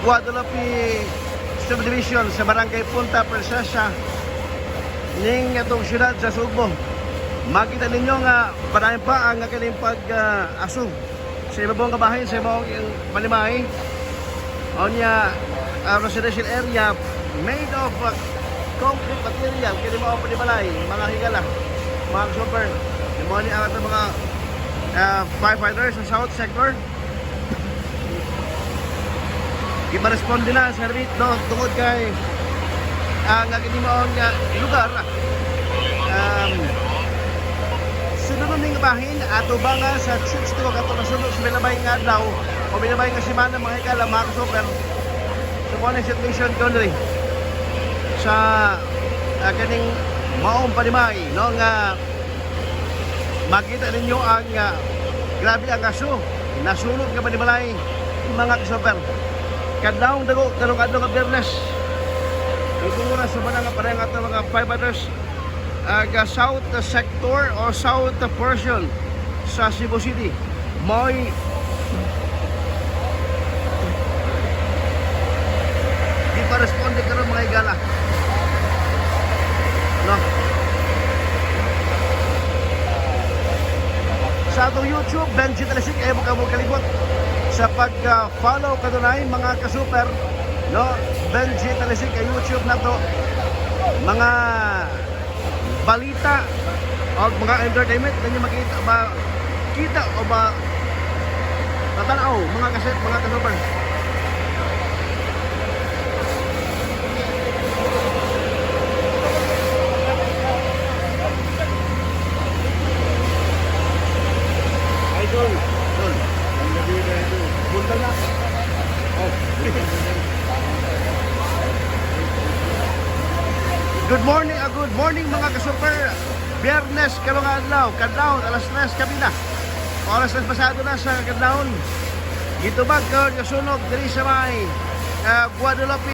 Guadalupe Subdivision sa Barangay Punta Princesa ning itong siyudad sa Sugbo. Makita ninyo nga marami pa ang kanilang pag-asog sa ibabong kabahin sa ibabong Panimahi. O niya residential area made of concrete material kini mo panibalay mga higala mga super mo ni ang ating mga firefighters sa south sector iba-respond nila sa service no tungod kay ang kinimaon nga lugar sunod ning bahin ato ba nga sa 6 to kato nasunod sa bilabay nga adlaw o bilabay nga semana mga higala mga super so mo ni situation country sa kaning maong Panimahi no nga makita ninyo ang grabe ang aso nasulod ka Panimalay mga kasoper kadlawng dago karong adlaw nga Biyernes ito muna sa mga parang ato mga firefighters south sector o south portion sa Cebu City mo'y di pa responde karon mga higala no. Sa atong YouTube, Benji Talisik, ayaw mo ka mo kalibot sa pag-follow kadunay mga kasuper, no? Benji Talisik, YouTube na to, mga balita o mga entertainment, ganyan makita o ba tatanaw, mga kaset, mga kasuper. Good morning mga kasuper. Biyernes karong adlaw, kadlawon alas 3 kabina. Oras na pasado na sa kadlawon. Gitubag karon nga sunog diri sa may Guadalupe